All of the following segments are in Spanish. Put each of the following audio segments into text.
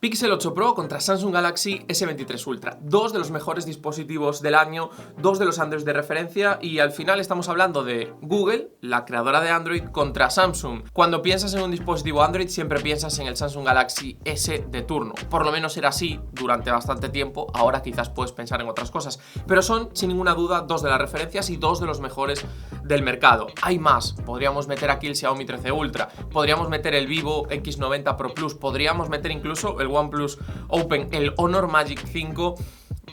Pixel 8 Pro contra Samsung Galaxy S23 Ultra, dos de los mejores dispositivos del año, dos de los Android de referencia, y al final estamos hablando de Google, la creadora de Android, contra Samsung. Cuando piensas en un dispositivo Android siempre piensas en el Samsung Galaxy S de turno, por lo menos era así durante bastante tiempo, ahora quizás puedes pensar en otras cosas, pero son sin ninguna duda dos de las referencias y dos de los mejores del mercado. Hay más, podríamos meter aquí el Xiaomi 13 Ultra, podríamos meter el Vivo X90 Pro Plus, podríamos meter incluso el OnePlus Open, el Honor Magic 5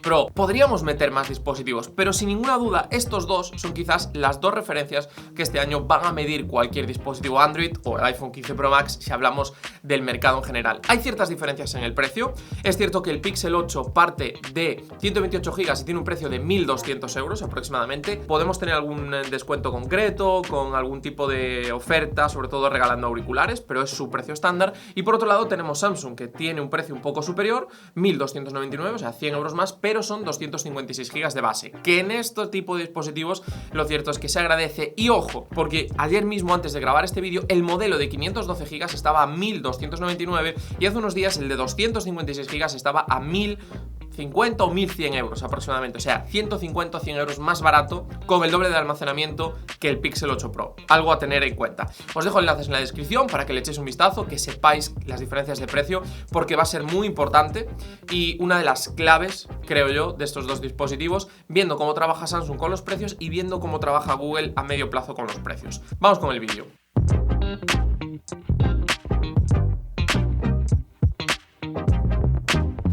Pro. Podríamos meter más dispositivos, pero sin ninguna duda estos dos son quizás las dos referencias que este año van a medir cualquier dispositivo Android o el iPhone 15 Pro Max si hablamos del mercado en general. Hay ciertas diferencias en el precio. Es cierto que el Pixel 8 parte de 128 GB y tiene un precio de 1.200 euros aproximadamente. Podemos tener algún descuento concreto, con algún tipo de oferta, sobre todo regalando auriculares, pero es su precio estándar. Y por otro lado tenemos Samsung, que tiene un precio un poco superior, 1.299, o sea 100 euros más, pero son 256 GB de base, que en este tipo de dispositivos lo cierto es que se agradece. Y ojo, porque ayer mismo antes de grabar este vídeo el modelo de 512 GB estaba a 1.299 y hace unos días el de 256 GB estaba a 1.050 o 1.100 euros aproximadamente, o sea 150 o 100 euros más barato, con el doble de almacenamiento que el Pixel 8 Pro, algo a tener en cuenta. Os dejo enlaces en la descripción para que le echéis un vistazo, que sepáis las diferencias de precio, porque va a ser muy importante y una de las claves, creo yo, de estos dos dispositivos, viendo cómo trabaja Samsung con los precios y viendo cómo trabaja Google a medio plazo con los precios. Vamos con el vídeo.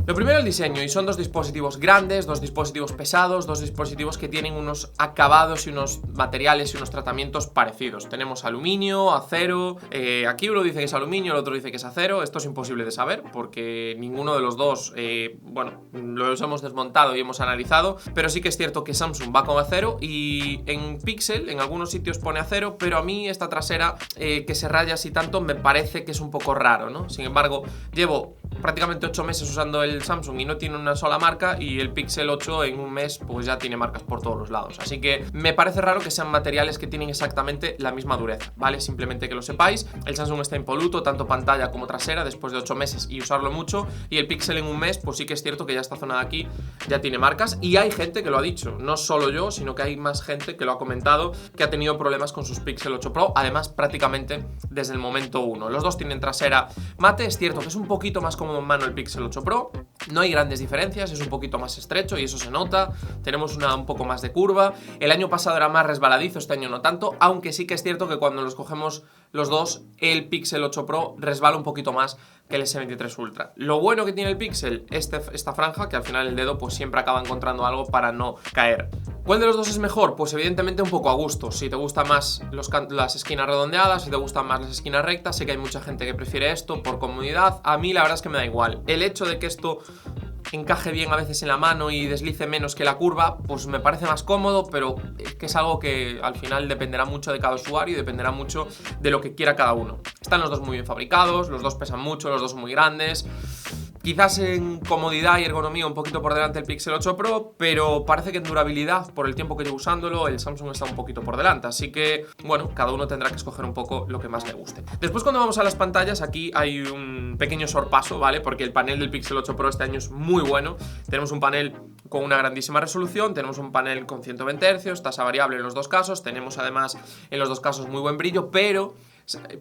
Lo primero, el diseño, y son dos dispositivos grandes, dos dispositivos pesados, dos dispositivos que tienen unos acabados y unos materiales y unos tratamientos parecidos. Tenemos aluminio, acero, aquí uno dice que es aluminio, el otro dice que es acero. Esto es imposible de saber porque ninguno de los dos, bueno, los hemos desmontado y hemos analizado, pero sí que es cierto que Samsung va con acero y en Pixel en algunos sitios pone acero, pero a mí esta trasera que se raya así tanto me parece que es un poco raro, ¿no? Sin embargo, llevo prácticamente 8 meses usando el Samsung y no tiene una sola marca, y el Pixel 8 en un mes pues ya tiene marcas por todos los lados, así que me parece raro que sean materiales que tienen exactamente la misma dureza, ¿vale? Simplemente que lo sepáis. El Samsung está impoluto, tanto pantalla como trasera, después de 8 meses y usarlo mucho, y el Pixel en un mes pues sí que es cierto que ya esta zona de aquí ya tiene marcas, y hay gente que lo ha dicho, no solo yo, sino que hay más gente que lo ha comentado, que ha tenido problemas con sus Pixel 8 Pro, además prácticamente desde el momento 1. Los dos tienen trasera mate, es cierto que es un poquito más cómodo en mano el Pixel 8 Pro, no hay grandes diferencias, es un poquito más estrecho y eso se nota, tenemos un poco más de curva. El año pasado era más resbaladizo, este año no tanto, aunque sí que es cierto que cuando los cogemos los dos, el Pixel 8 Pro resbala un poquito más que el S23 Ultra. Lo bueno que tiene el Pixel, esta franja, que al final el dedo pues siempre acaba encontrando algo para no caer. ¿Cuál de los dos es mejor? Pues evidentemente un poco a gusto. Si te gustan más las esquinas redondeadas, si te gustan más las esquinas rectas, sé que hay mucha gente que prefiere esto por comodidad. A mí la verdad es que me da igual. El hecho de que esto encaje bien a veces en la mano y deslice menos que la curva, pues me parece más cómodo, pero es que es algo que al final dependerá mucho de cada usuario y dependerá mucho de lo que quiera cada uno. Están los dos muy bien fabricados, los dos pesan mucho, los dos son muy grandes. Quizás en comodidad y ergonomía un poquito por delante el Pixel 8 Pro, pero parece que en durabilidad, por el tiempo que llevo usándolo, el Samsung está un poquito por delante. Así que, bueno, cada uno tendrá que escoger un poco lo que más le guste. Después, cuando vamos a las pantallas, aquí hay un pequeño sorpaso, ¿vale? Porque el panel del Pixel 8 Pro este año es muy bueno. Tenemos un panel con una grandísima resolución, tenemos un panel con 120 Hz, tasa variable en los dos casos, tenemos además en los dos casos muy buen brillo, pero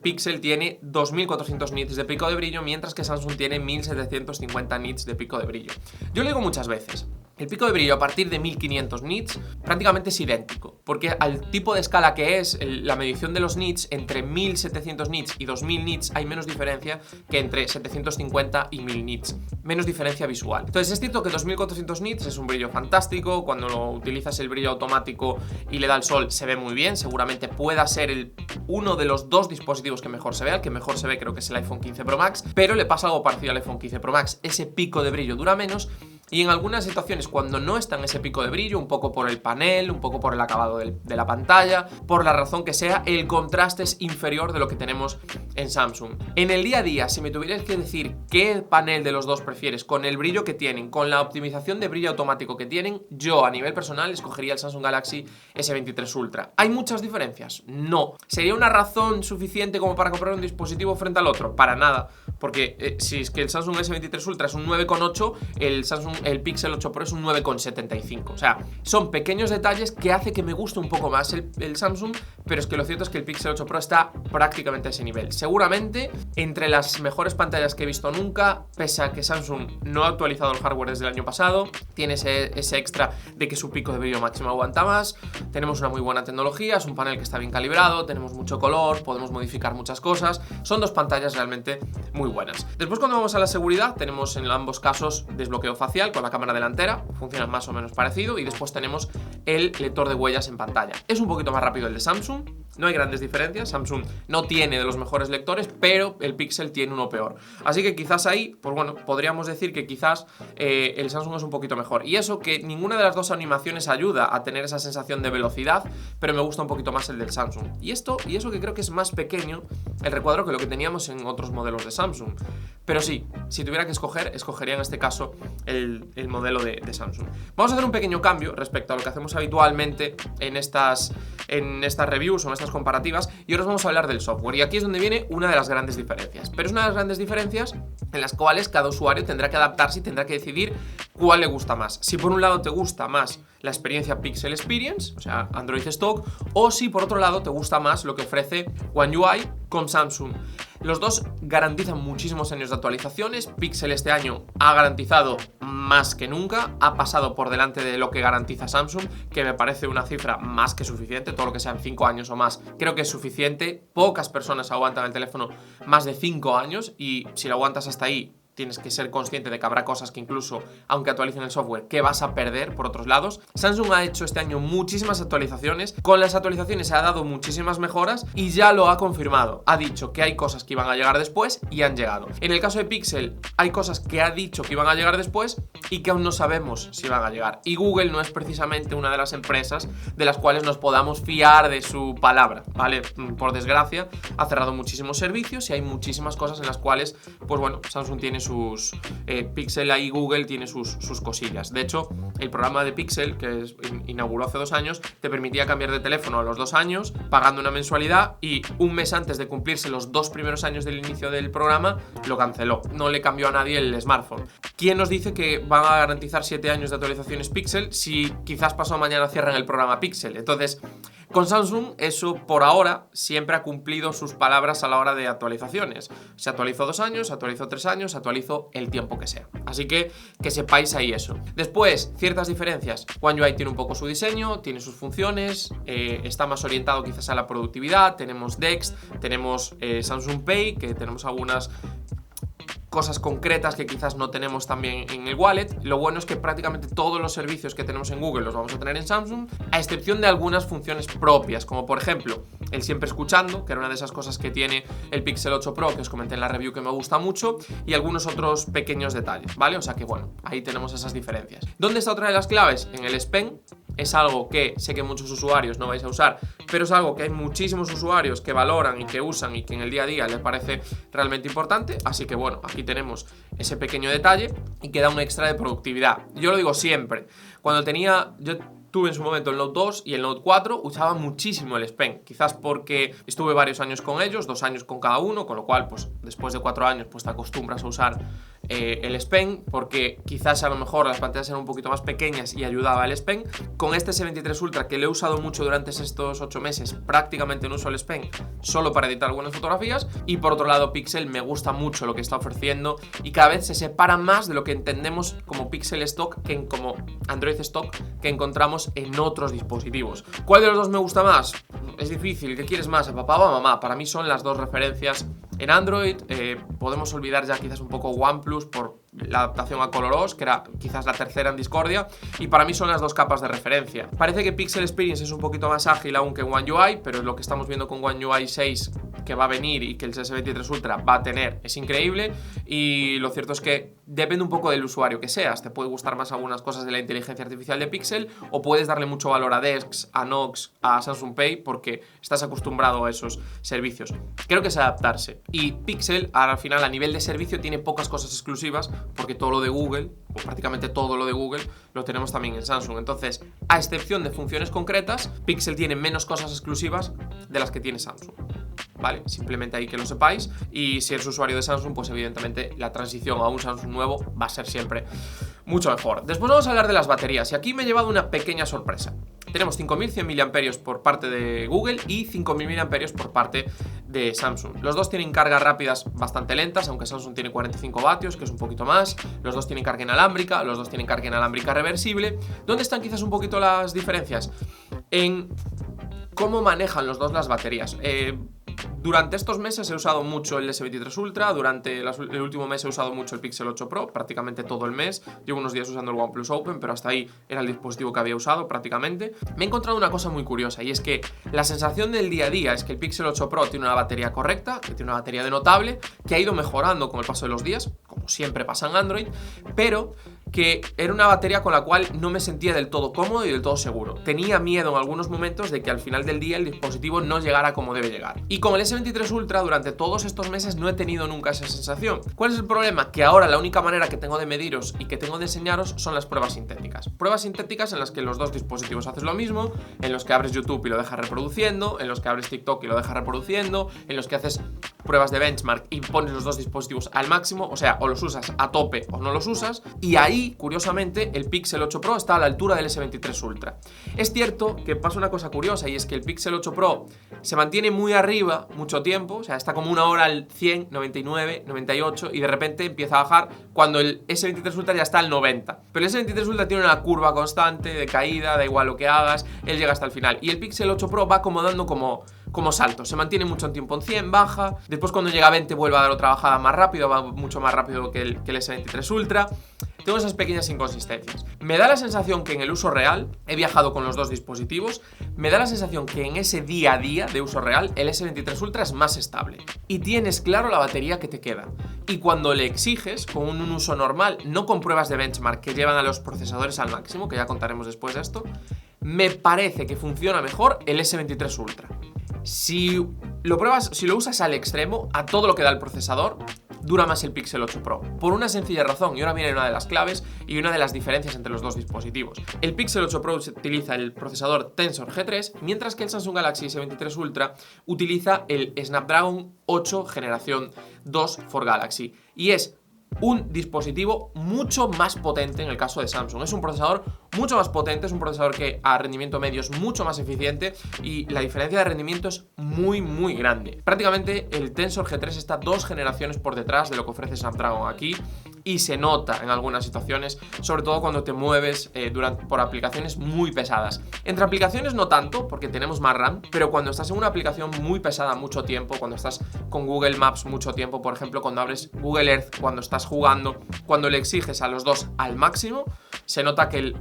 Pixel tiene 2400 nits de pico de brillo, mientras que Samsung tiene 1750 nits de pico de brillo. Yo lo digo muchas veces, el pico de brillo a partir de 1500 nits prácticamente es idéntico, porque al tipo de escala que es la medición de los nits, entre 1700 nits y 2000 nits hay menos diferencia que entre 750 y 1000 nits, menos diferencia visual. Entonces es cierto que 2400 nits es un brillo fantástico, cuando lo utilizas el brillo automático y le da el sol se ve muy bien, seguramente pueda ser uno de los dos dispositivos que mejor se ve. El que mejor se ve creo que es el iPhone 15 Pro Max, pero le pasa algo parecido al iPhone 15 Pro Max, ese pico de brillo dura menos y en algunas situaciones cuando no está en ese pico de brillo, un poco por el panel, un poco por el acabado de la pantalla, por la razón que sea, el contraste es inferior de lo que tenemos en Samsung. En el día a día, si me tuvieras que decir qué panel de los dos prefieres, con el brillo que tienen, con la optimización de brillo automático que tienen, yo a nivel personal escogería el Samsung Galaxy S23 Ultra. ¿Hay muchas diferencias? No. ¿Sería una razón suficiente como para comprar un dispositivo frente al otro? Para nada, porque si es que el Samsung S23 Ultra es un 9,8, el Pixel 8 Pro es un 9,75. O sea, son pequeños detalles que hace que me guste un poco más el Samsung, pero es que lo cierto es que el Pixel 8 Pro está prácticamente a ese nivel. Seguramente entre las mejores pantallas que he visto nunca, pese a que Samsung no ha actualizado el hardware desde el año pasado, tiene ese extra de que su pico de brillo máximo aguanta más, tenemos una muy buena tecnología, es un panel que está bien calibrado, tenemos mucho color, podemos modificar muchas cosas, son dos pantallas realmente muy buenas. Después, cuando vamos a la seguridad, tenemos en ambos casos desbloqueo facial con la cámara delantera, funciona más o menos parecido, y después tenemos el lector de huellas en pantalla. Es un poquito más rápido el de Samsung, no hay grandes diferencias, Samsung no tiene de los mejores lectores, pero el Pixel tiene uno peor. Así que quizás ahí, pues bueno, podríamos decir que quizás el Samsung es un poquito mejor. Y eso que ninguna de las dos animaciones ayuda a tener esa sensación de velocidad, pero me gusta un poquito más el del Samsung. Y eso que creo que es más pequeño el recuadro que lo que teníamos en otros modelos de Samsung. Pero sí, si tuviera que escoger, escogería en este caso el modelo de Samsung. Vamos a hacer un pequeño cambio respecto a lo que hacemos habitualmente en estas reviews o en estas comparativas, y ahora os vamos a hablar del software, y aquí es donde viene una de las grandes diferencias, pero es una de las grandes diferencias en las cuales cada usuario tendrá que adaptarse y tendrá que decidir cuál le gusta más. Si por un lado te gusta más la experiencia Pixel Experience, o sea, Android Stock, o si por otro lado te gusta más lo que ofrece One UI con Samsung. Los dos garantizan muchísimos años de actualizaciones. Pixel este año ha garantizado más que nunca, ha pasado por delante de lo que garantiza Samsung, que me parece una cifra más que suficiente. Todo lo que sean 5 años o más creo que es suficiente. Pocas personas aguantan el teléfono más de 5 años, y si lo aguantas hasta ahí, tienes que ser consciente de que habrá cosas que incluso, aunque actualicen el software, que vas a perder por otros lados. Samsung ha hecho este año muchísimas actualizaciones. Con las actualizaciones se ha dado muchísimas mejoras y ya lo ha confirmado. Ha dicho que hay cosas que iban a llegar después y han llegado. En el caso de Pixel, hay cosas que ha dicho que iban a llegar después y que aún no sabemos si van a llegar. Y Google no es precisamente una de las empresas de las cuales nos podamos fiar de su palabra, ¿vale? Por desgracia, ha cerrado muchísimos servicios y hay muchísimas cosas en las cuales, pues bueno, Samsung tiene sus Pixel, ahí Google tiene sus cosillas. De hecho, el programa de Pixel, que inauguró hace 2 años, te permitía cambiar de teléfono a los 2 años pagando una mensualidad, y un mes antes de cumplirse los 2 primeros años del inicio del programa lo canceló. No le cambió a nadie el smartphone. ¿Quién nos dice que van a garantizar 7 años de actualizaciones Pixel si quizás pasado mañana cierran el programa Pixel? Entonces, con Samsung eso por ahora siempre ha cumplido sus palabras a la hora de actualizaciones. Se actualizó 2 años, se actualizó 3 años, se actualizó el tiempo que sea. Así que sepáis ahí eso. Después, ciertas diferencias. One UI tiene un poco su diseño, tiene sus funciones, está más orientado quizás a la productividad. Tenemos Dex, tenemos Samsung Pay, que tenemos algunas cosas concretas que quizás no tenemos también en el wallet. Lo bueno es que prácticamente todos los servicios que tenemos en Google los vamos a tener en Samsung, a excepción de algunas funciones propias, como por ejemplo el siempre escuchando, que era una de esas cosas que tiene el Pixel 8 Pro, que os comenté en la review que me gusta mucho, y algunos otros pequeños detalles, ¿vale? O sea que bueno, ahí tenemos esas diferencias. ¿Dónde está otra de las claves? En el S Pen. Es algo que sé que muchos usuarios no vais a usar, pero es algo que hay muchísimos usuarios que valoran y que usan y que en el día a día les parece realmente importante. Así que bueno, aquí tenemos ese pequeño detalle y que da un extra de productividad. Yo lo digo siempre, yo tuve en su momento el Note 2 y el Note 4, usaba muchísimo el S Pen, quizás porque estuve varios años con ellos, 2 años con cada uno, con lo cual pues después de 4 años pues te acostumbras a usar el S Pen, porque quizás a lo mejor las pantallas eran un poquito más pequeñas y ayudaba el S Pen. Con este S23 Ultra, que lo he usado mucho durante estos 8 meses, prácticamente no uso el S Pen, solo para editar algunas fotografías. Y por otro lado, Pixel me gusta mucho lo que está ofreciendo y cada vez se separa más de lo que entendemos como Pixel Stock, como Android Stock, que encontramos en otros dispositivos. ¿Cuál de los dos me gusta más? Es difícil. ¿Qué quieres más, a papá o a mamá? Para mí son las dos referencias en Android. Podemos olvidar ya quizás un poco OnePlus por la adaptación a ColorOS, que era quizás la tercera en discordia, y para mí son las dos capas de referencia. Parece que Pixel Experience es un poquito más ágil aún que One UI, pero lo que estamos viendo con One UI 6 que va a venir y que el S23 Ultra va a tener es increíble, y lo cierto es que depende un poco del usuario que seas. Te puede gustar más algunas cosas de la inteligencia artificial de Pixel, o puedes darle mucho valor a Dex, a Knox, a Samsung Pay, porque estás acostumbrado a esos servicios. Creo que es adaptarse, y Pixel al final a nivel de servicio tiene pocas cosas exclusivas, porque todo lo de Google, o prácticamente todo lo de Google, lo tenemos también en Samsung. Entonces, a excepción de funciones concretas, Pixel tiene menos cosas exclusivas de las que tiene Samsung, ¿vale? Simplemente ahí que lo sepáis. Y si eres usuario de Samsung, pues evidentemente la transición a un Samsung nuevo va a ser siempre mucho mejor. Después vamos a hablar de las baterías, y aquí me he llevado una pequeña sorpresa. Tenemos 5100 mAh por parte de Google y 5000 mAh por parte de Samsung. Los dos tienen cargas rápidas bastante lentas, aunque Samsung tiene 45 vatios, que es un poquito más. Los dos tienen carga inalámbrica, los dos tienen carga inalámbrica reversible. ¿Dónde están quizás un poquito las diferencias? En cómo manejan los dos las baterías. Durante estos meses he usado mucho el S23 Ultra, durante el último mes he usado mucho el Pixel 8 Pro, prácticamente todo el mes. Llevo unos días usando el OnePlus Open, pero hasta ahí era el dispositivo que había usado prácticamente. Me he encontrado una cosa muy curiosa, y es que la sensación del día a día es que el Pixel 8 Pro tiene una batería correcta, que tiene una batería de notable, que ha ido mejorando con el paso de los días, como siempre pasa en Android, pero que era una batería con la cual no me sentía del todo cómodo y del todo seguro. Tenía miedo en algunos momentos de que al final del día el dispositivo no llegara como debe llegar. Y con el S23 Ultra durante todos estos meses no he tenido nunca esa sensación. ¿Cuál es el problema? Que ahora la única manera que tengo de mediros y que tengo de enseñaros son las pruebas sintéticas. Pruebas sintéticas en las que los dos dispositivos haces lo mismo, en los que abres YouTube y lo dejas reproduciendo, en los que abres TikTok y lo dejas reproduciendo, en los que haces pruebas de benchmark y pones los dos dispositivos al máximo, o sea, o los usas a tope o no los usas, y ahí, curiosamente, el Pixel 8 Pro está a la altura del S23 Ultra. Es cierto que pasa una cosa curiosa, y es que el Pixel 8 Pro se mantiene muy arriba mucho tiempo, o sea, está como una hora al 100, 99, 98, y de repente empieza a bajar cuando el S23 Ultra ya está al 90. Pero el S23 Ultra tiene una curva constante de caída, da igual lo que hagas, él llega hasta el final. Y el Pixel 8 Pro va acomodando como saltos, se mantiene mucho tiempo en 100, baja, después cuando llega a 20 vuelve a dar otra bajada más rápido, va mucho más rápido que el S23 Ultra. Tengo esas pequeñas inconsistencias. Me da la sensación que en el uso real, he viajado con los dos dispositivos, me da la sensación que en ese día a día de uso real el S23 Ultra es más estable y tienes claro la batería que te queda. Y cuando le exiges con un uso normal, no con pruebas de benchmark que llevan a los procesadores al máximo, que ya contaremos después de esto, me parece que funciona mejor el S23 Ultra. Si lo usas al extremo, a todo lo que da el procesador, dura más el Pixel 8 Pro, por una sencilla razón, y ahora viene una de las claves y una de las diferencias entre los dos dispositivos. El Pixel 8 Pro utiliza el procesador Tensor G3, mientras que el Samsung Galaxy S23 Ultra utiliza el Snapdragon 8 generación 2 for Galaxy, y es un dispositivo mucho más potente en el caso de Samsung. Es un procesador mucho más potente, es un procesador que a rendimiento medio es mucho más eficiente, y la diferencia de rendimiento es muy muy grande. Prácticamente el Tensor G3 está 2 generaciones por detrás de lo que ofrece Snapdragon aquí, y se nota en algunas situaciones, sobre todo cuando te mueves por aplicaciones muy pesadas. Entre aplicaciones no tanto, porque tenemos más RAM, pero cuando estás en una aplicación muy pesada mucho tiempo, cuando estás con Google Maps mucho tiempo, por ejemplo, cuando abres Google Earth, cuando estás jugando, cuando le exiges a los dos al máximo, se nota que el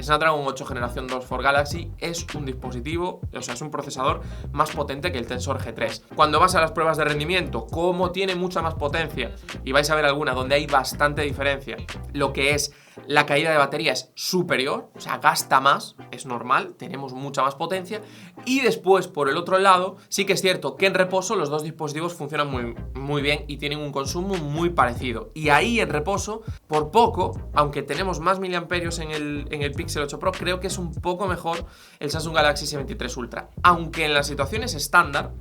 Snapdragon 8 generación 2 for Galaxy es un dispositivo, o sea, es un procesador más potente que el Tensor G3. Cuando vas a las pruebas de rendimiento, como tiene mucha más potencia, y vais a ver alguna donde hay bastante diferencia, lo que es la caída de batería es superior, o sea, gasta más, es normal, tenemos mucha más potencia. Y después, por el otro lado, sí que es cierto que en reposo los dos dispositivos funcionan muy bien y tienen un consumo muy parecido. Y ahí en reposo, por poco, aunque tenemos más miliamperios en el Pixel 8 Pro, creo que es un poco mejor el Samsung Galaxy S23 Ultra. Aunque en las situaciones estándar,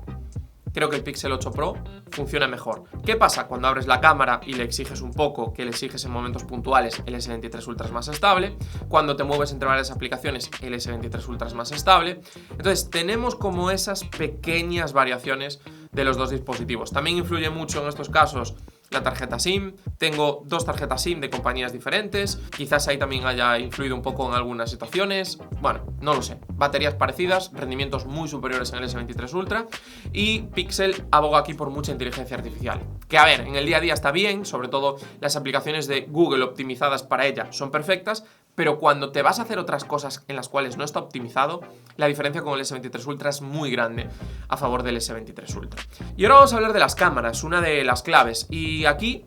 creo que el Pixel 8 Pro funciona mejor. ¿Qué pasa? Cuando abres la cámara y le exiges un poco, que le exiges en momentos puntuales, el S23 Ultra es más estable. Cuando te mueves entre varias aplicaciones, el S23 Ultra es más estable. Entonces tenemos como esas pequeñas variaciones de los dos dispositivos. También influye mucho en estos casos la tarjeta SIM. Tengo dos tarjetas SIM de compañías diferentes. Quizás ahí también haya influido un poco en algunas situaciones. Bueno, no lo sé. Baterías parecidas, rendimientos muy superiores en el S23 Ultra. Y Pixel aboga aquí por mucha inteligencia artificial. Que a ver, en el día a día está bien, sobre todo las aplicaciones de Google optimizadas para ella son perfectas, pero cuando te vas a hacer otras cosas en las cuales no está optimizado, la diferencia con el S23 Ultra es muy grande a favor del S23 Ultra. Y ahora vamos a hablar de las cámaras, una de las claves. Y aquí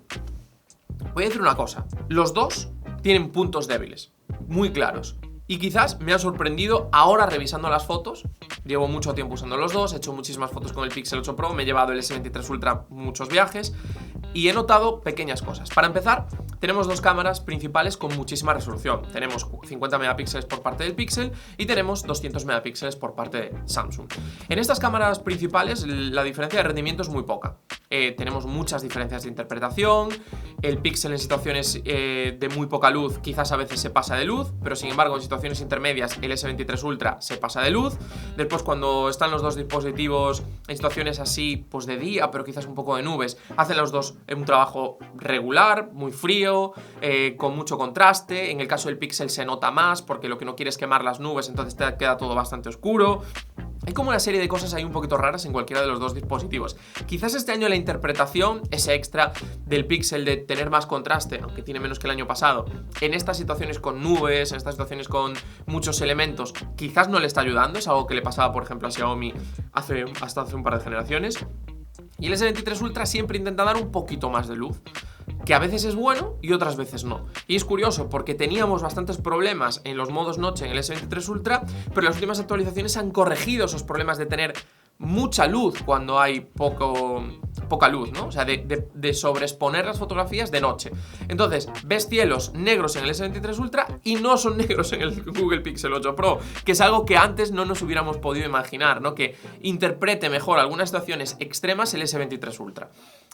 voy a decir una cosa, los dos tienen puntos débiles, muy claros. Y quizás me ha sorprendido ahora revisando las fotos. Llevo mucho tiempo usando los dos, he hecho muchísimas fotos con el Pixel 8 Pro, me he llevado el S23 Ultra muchos viajes y he notado pequeñas cosas. Para empezar, tenemos dos cámaras principales con muchísima resolución. Tenemos 50 megapíxeles por parte del Pixel y tenemos 200 megapíxeles por parte de Samsung. En estas cámaras principales la diferencia de rendimiento es muy poca. Tenemos muchas diferencias de interpretación. El Pixel en situaciones de muy poca luz quizás a veces se pasa de luz, pero sin embargo en situaciones intermedias el S23 Ultra se pasa de luz. Después cuando están los dos dispositivos en situaciones así pues de día, pero quizás un poco de nubes, hacen los dos un trabajo regular, muy frío, con mucho contraste. En el caso del Pixel se nota más porque lo que no quiere es quemar las nubes, entonces te queda todo bastante oscuro. Hay como una serie de cosas ahí un poquito raras en cualquiera de los dos dispositivos. Quizás este año la interpretación, ese extra del Pixel de tener más contraste, aunque tiene menos que el año pasado, en estas situaciones con nubes, en estas situaciones con muchos elementos, quizás no le está ayudando. Es algo que le pasaba, por ejemplo, a Xiaomi hasta hace un par de generaciones. Y el S23 Ultra siempre intenta dar un poquito más de luz, que a veces es bueno y otras veces no. Y es curioso porque teníamos bastantes problemas en los modos noche en el S23 Ultra, pero las últimas actualizaciones han corregido esos problemas de tener mucha luz cuando hay poca luz, ¿no? O sea, de sobreexponer las fotografías de noche. Entonces, ves cielos negros en el S23 Ultra y no son negros en el Google Pixel 8 Pro, que es algo que antes no nos hubiéramos podido imaginar, ¿no? Que interprete mejor algunas situaciones extremas el S23 Ultra.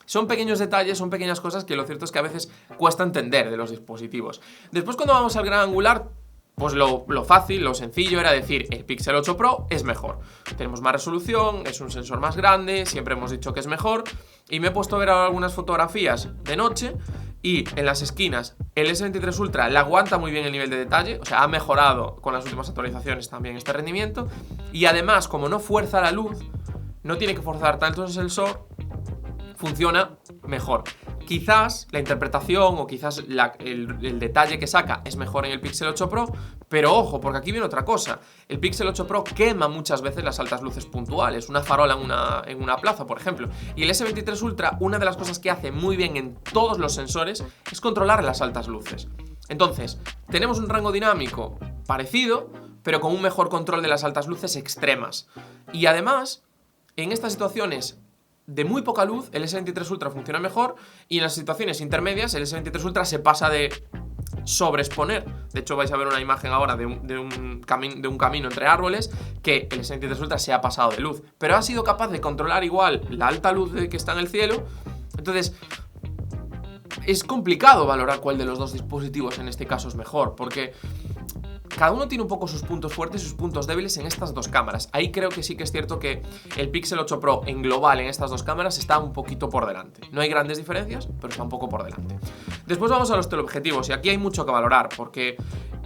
Son pequeños detalles, son pequeñas cosas que lo cierto es que a veces cuesta entender de los dispositivos. Después, cuando vamos al gran angular, pues lo fácil, lo sencillo era decir el Pixel 8 Pro es mejor. Tenemos más resolución, es un sensor más grande, siempre hemos dicho que es mejor. Y me he puesto a ver algunas fotografías de noche y en las esquinas el S23 Ultra le aguanta muy bien el nivel de detalle, o sea, ha mejorado con las últimas actualizaciones también este rendimiento. Y además, como no fuerza la luz, no tiene que forzar tanto el sensor, funciona mejor. Quizás la interpretación o quizás el detalle que saca es mejor en el Pixel 8 Pro, pero ojo, porque aquí viene otra cosa. El Pixel 8 Pro quema muchas veces las altas luces puntuales, una farola en una plaza, por ejemplo. Y el S23 Ultra, una de las cosas que hace muy bien en todos los sensores es controlar las altas luces. Entonces, tenemos un rango dinámico parecido, pero con un mejor control de las altas luces extremas. Y además, en estas situaciones de muy poca luz, el S23 Ultra funciona mejor, y en las situaciones intermedias el S23 Ultra se pasa de sobreexponer. De hecho, vais a ver una imagen ahora de un camino entre árboles que el S23 Ultra se ha pasado de luz, pero ha sido capaz de controlar igual la alta luz que está en el cielo. Entonces, es complicado valorar cuál de los dos dispositivos en este caso es mejor, porque cada uno tiene un poco sus puntos fuertes y sus puntos débiles en estas dos cámaras. Ahí creo que sí que es cierto que el Pixel 8 Pro en global en estas dos cámaras está un poquito por delante. No hay grandes diferencias, pero está un poco por delante. Después vamos a los teleobjetivos y aquí hay mucho que valorar porque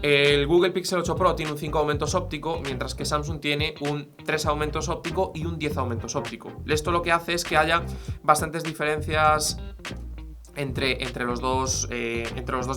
el Google Pixel 8 Pro tiene un 5 aumentos óptico, mientras que Samsung tiene un 3 aumentos óptico y un 10 aumentos óptico. Esto lo que hace es que haya bastantes diferencias entre los dos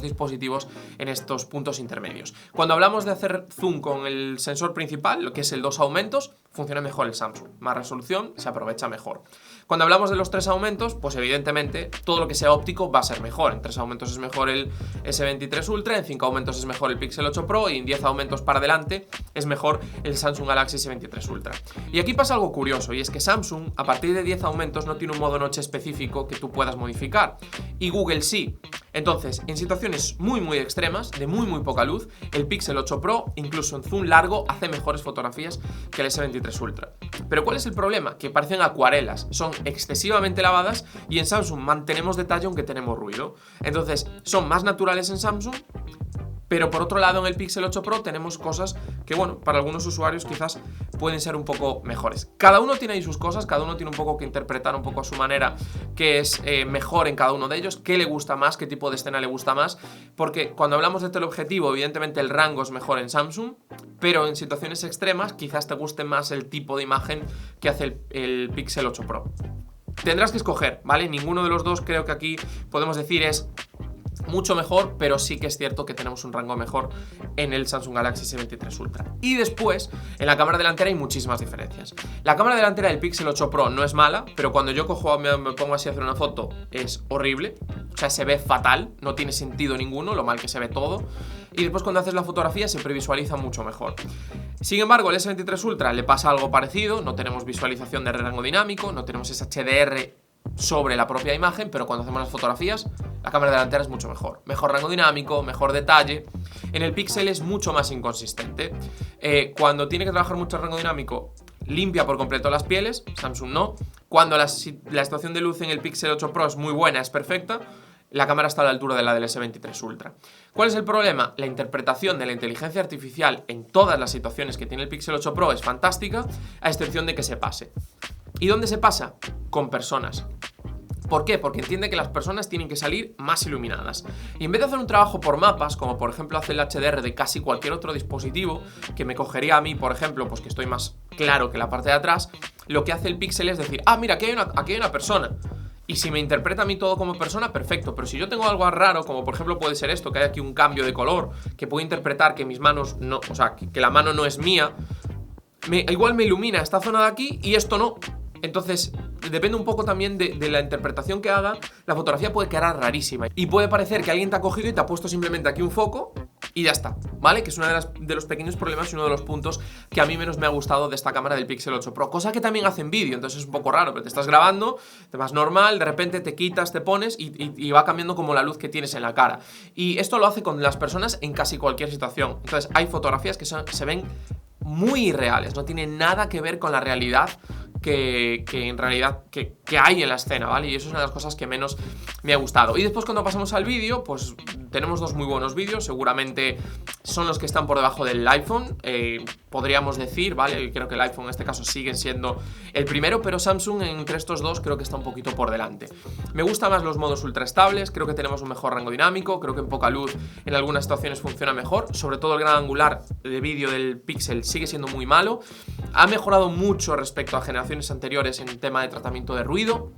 dispositivos en estos puntos intermedios. Cuando hablamos de hacer zoom con el sensor principal, lo que es el 2 aumentos, funciona mejor el Samsung. Más resolución, se aprovecha mejor. Cuando hablamos de los 3 aumentos, pues evidentemente todo lo que sea óptico va a ser mejor. En 3 aumentos es mejor el S23 Ultra, en 5 aumentos es mejor el Pixel 8 Pro y en 10 aumentos para adelante es mejor el Samsung Galaxy S23 Ultra. Y aquí pasa algo curioso, y es que Samsung a partir de 10 aumentos no tiene un modo noche específico que tú puedas modificar, y Google sí. Entonces, en situaciones muy extremas, de muy poca luz, el Pixel 8 Pro, incluso en zoom largo, hace mejores fotografías que el S23 Ultra. Pero ¿cuál es el problema? Que parecen acuarelas, son excesivamente lavadas, y en Samsung mantenemos detalle aunque tenemos ruido. Entonces, son más naturales en Samsung, pero por otro lado en el Pixel 8 Pro tenemos cosas que, bueno, para algunos usuarios quizás pueden ser un poco mejores. Cada uno tiene ahí sus cosas, cada uno tiene un poco que interpretar un poco a su manera qué es mejor en cada uno de ellos, qué le gusta más, qué tipo de escena le gusta más, porque cuando hablamos de teleobjetivo, evidentemente el rango es mejor en Samsung, pero en situaciones extremas quizás te guste más el tipo de imagen que hace el Pixel 8 Pro. Tendrás que escoger, ¿vale? Ninguno de los dos creo que aquí podemos decir es mucho mejor, pero sí que es cierto que tenemos un rango mejor en el Samsung Galaxy S23 Ultra. Y después, en la cámara delantera hay muchísimas diferencias. La cámara delantera del Pixel 8 Pro no es mala, pero cuando yo me pongo así a hacer una foto es horrible. O sea, se ve fatal, no tiene sentido ninguno, lo mal que se ve todo. Y después cuando haces la fotografía se previsualiza mucho mejor. Sin embargo, el S23 Ultra le pasa algo parecido, no tenemos visualización de rango dinámico, no tenemos ese HDR sobre la propia imagen, pero cuando hacemos las fotografías la cámara delantera es mucho mejor. Mejor rango dinámico, mejor detalle. En el Pixel es mucho más inconsistente. Cuando tiene que trabajar mucho el rango dinámico, limpia por completo las pieles, Samsung no. Cuando la situación de luz en el Pixel 8 Pro es muy buena, es perfecta, la cámara está a la altura de la del S23 Ultra. ¿Cuál es el problema? La interpretación de la inteligencia artificial en todas las situaciones que tiene el Pixel 8 Pro es fantástica, a excepción de que se pase. ¿Y dónde se pasa? Con personas. ¿Por qué? Porque entiende que las personas tienen que salir más iluminadas. Y en vez de hacer un trabajo por mapas, como por ejemplo hace el HDR de casi cualquier otro dispositivo, que me cogería a mí, por ejemplo, pues que estoy más claro que la parte de atrás, lo que hace el Pixel es decir, ah, mira, aquí hay una persona. Y si me interpreta a mí todo como persona, perfecto. Pero si yo tengo algo raro, como por ejemplo puede ser esto, que hay aquí un cambio de color, que puedo interpretar que mis manos no, o sea, que la mano no es mía, igual me ilumina esta zona de aquí y esto no. Entonces, depende un poco también de la interpretación que haga, la fotografía puede quedar rarísima. Y puede parecer que alguien te ha cogido y te ha puesto simplemente aquí un foco y ya está, ¿vale? Que es uno de los pequeños problemas y uno de los puntos que a mí menos me ha gustado de esta cámara del Pixel 8 Pro. Cosa que también hace en vídeo, entonces es un poco raro, pero te estás grabando, te vas normal, de repente te quitas, te pones y va cambiando como la luz que tienes en la cara. Y esto lo hace con las personas en casi cualquier situación. Entonces hay fotografías que se ven muy irreales, no tienen nada que ver con la realidad que en realidad que hay en la escena, ¿vale? Y eso es una de las cosas que menos me ha gustado. Y después cuando pasamos al vídeo, pues tenemos dos muy buenos vídeos, seguramente son los que están por debajo del iPhone, podríamos decir, ¿vale? Creo que el iPhone en este caso sigue siendo el primero, pero Samsung entre estos dos creo que está un poquito por delante. Me gustan más los modos ultra estables, creo que tenemos un mejor rango dinámico, creo que en poca luz en algunas situaciones funciona mejor, sobre todo el gran angular de vídeo del Pixel sigue siendo muy malo, ha mejorado mucho respecto a generaciones anteriores en tema de tratamiento de ruido,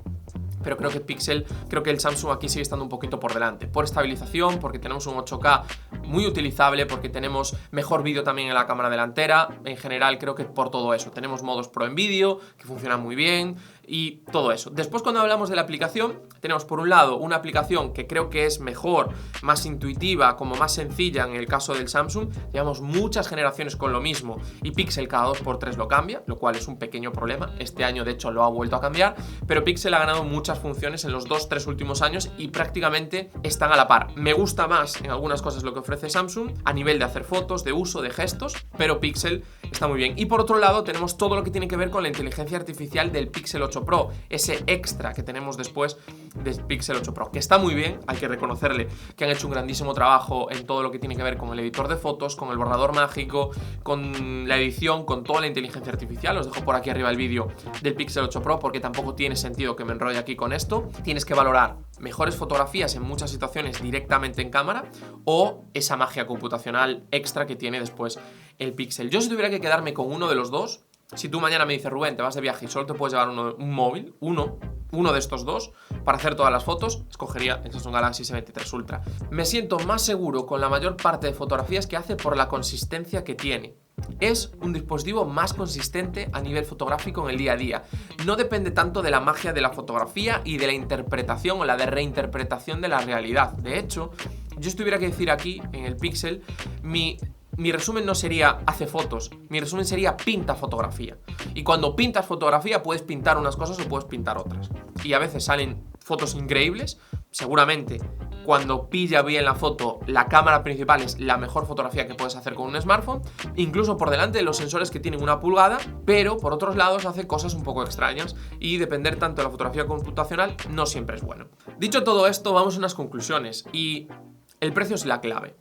pero creo que el Samsung aquí sigue estando un poquito por delante, por estabilización, porque tenemos un 8K muy utilizable, porque tenemos mejor vídeo también en la cámara delantera, en general creo que por todo eso, tenemos modos pro en vídeo, que funcionan muy bien, y todo eso. Después cuando hablamos de la aplicación, tenemos por un lado una aplicación que creo que es mejor, más intuitiva, como más sencilla en el caso del Samsung, llevamos muchas generaciones con lo mismo y Pixel cada 2x3 lo cambia, lo cual es un pequeño problema, este año de hecho lo ha vuelto a cambiar, pero Pixel ha ganado muchas funciones en los 2-3 últimos años y prácticamente están a la par. Me gusta más en algunas cosas lo que ofrece Samsung a nivel de hacer fotos, de uso, de gestos, pero Pixel está muy bien. Y por otro lado tenemos todo lo que tiene que ver con la inteligencia artificial del Pixel 8 Pro, ese extra que tenemos después del Pixel 8 Pro, que está muy bien, hay que reconocerle que han hecho un grandísimo trabajo en todo lo que tiene que ver con el editor de fotos, con el borrador mágico, con la edición, con toda la inteligencia artificial. Os dejo por aquí arriba el vídeo del Pixel 8 Pro porque tampoco tiene sentido que me enrolle aquí con esto. Tienes que valorar mejores fotografías en muchas situaciones directamente en cámara o esa magia computacional extra que tiene después el Pixel. Yo si tuviera que quedarme con uno de los dos, si tú mañana me dices, Rubén, te vas de viaje y solo te puedes llevar un móvil, uno de estos dos, para hacer todas las fotos, escogería el Samsung Galaxy S23 Ultra. Me siento más seguro con la mayor parte de fotografías que hace por la consistencia que tiene. Es un dispositivo más consistente a nivel fotográfico en el día a día. No depende tanto de la magia de la fotografía y de la interpretación o la de reinterpretación de la realidad. De hecho, yo si tuviera que decir aquí, en el Pixel, mi resumen no sería hace fotos, mi resumen sería pinta fotografía. Y cuando pintas fotografía puedes pintar unas cosas o puedes pintar otras. Y a veces salen fotos increíbles, seguramente cuando pilla bien la foto, la cámara principal es la mejor fotografía que puedes hacer con un smartphone, incluso por delante de los sensores que tienen 1 pulgada, pero por otros lados hace cosas un poco extrañas y depender tanto de la fotografía computacional no siempre es bueno. Dicho todo esto, vamos a unas conclusiones y el precio es la clave.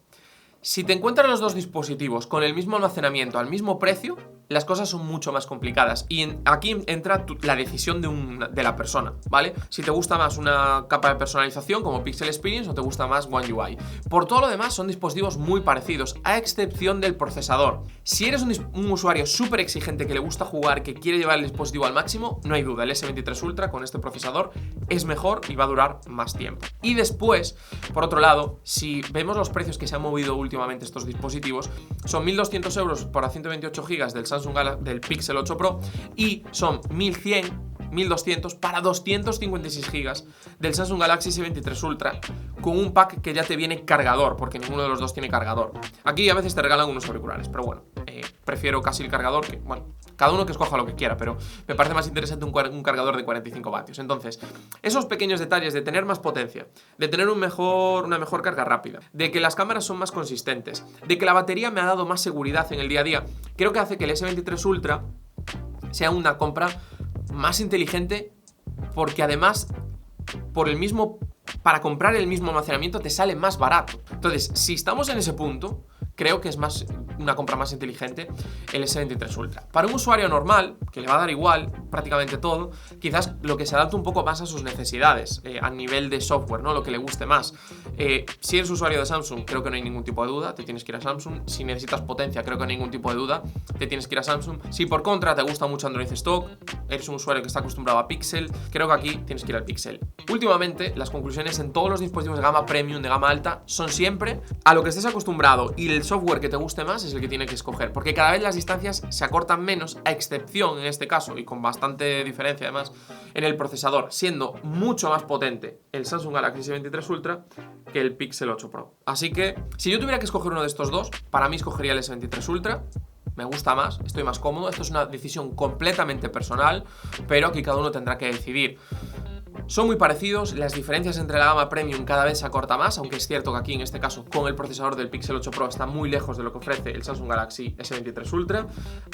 Si te encuentras los dos dispositivos con el mismo almacenamiento al mismo precio, las cosas son mucho más complicadas. Y aquí entra la decisión de la persona, ¿vale? Si te gusta más una capa de personalización como Pixel Experience o te gusta más One UI. Por todo lo demás son dispositivos muy parecidos, a excepción del procesador. Si eres un usuario súper exigente que le gusta jugar, que quiere llevar el dispositivo al máximo, no hay duda, el S23 Ultra con este procesador es mejor y va a durar más tiempo. Y después, por otro lado, si vemos los precios que se han movido últimamente estos dispositivos, son 1.200 euros para 128 GB del Pixel 8 Pro y son 1.200 para 256 GB del Samsung Galaxy S23 Ultra con un pack que ya te viene cargador, porque ninguno de los dos tiene cargador. Aquí a veces te regalan unos auriculares, pero bueno, prefiero casi el cargador, que bueno, cada uno que escoja lo que quiera, pero me parece más interesante un cargador de 45 vatios. Entonces, esos pequeños detalles de tener más potencia, de tener una mejor carga rápida, de que las cámaras son más consistentes, de que la batería me ha dado más seguridad en el día a día, creo que hace que el S23 Ultra sea una compra más inteligente, porque además para comprar el mismo almacenamiento te sale más barato. Entonces, si estamos en ese punto, creo que es una compra más inteligente el S23 Ultra. Para un usuario normal, que le va a dar igual prácticamente todo, quizás lo que se adapte un poco más a sus necesidades, a nivel de software, ¿no? Lo que le guste más. Si eres usuario de Samsung, creo que no hay ningún tipo de duda, te tienes que ir a Samsung. Si necesitas potencia, creo que no hay ningún tipo de duda, te tienes que ir a Samsung. Si por contra te gusta mucho Android Stock, eres un usuario que está acostumbrado a Pixel, creo que aquí tienes que ir al Pixel. Últimamente, las conclusiones en todos los dispositivos de gama premium, de gama alta, son siempre a lo que estés acostumbrado, y el software que te guste más es el que tiene que escoger, porque cada vez las distancias se acortan menos, a excepción en este caso, y con bastante diferencia además, en el procesador, siendo mucho más potente el Samsung Galaxy S23 Ultra que el Pixel 8 Pro. Así que, si yo tuviera que escoger uno de estos dos, para mí escogería el S23 Ultra. Me gusta más, estoy más cómodo. Esto es una decisión completamente personal, pero aquí cada uno tendrá que decidir. Son muy parecidos, las diferencias entre la gama premium cada vez se acorta más, aunque es cierto que aquí en este caso con el procesador del Pixel 8 Pro está muy lejos de lo que ofrece el Samsung Galaxy S23 Ultra.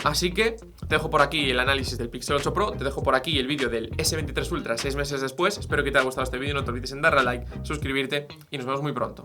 Así que te dejo por aquí el análisis del Pixel 8 Pro, te dejo por aquí el vídeo del S23 Ultra 6 meses después. Espero que te haya gustado este vídeo, no te olvides en darle a like, suscribirte y nos vemos muy pronto.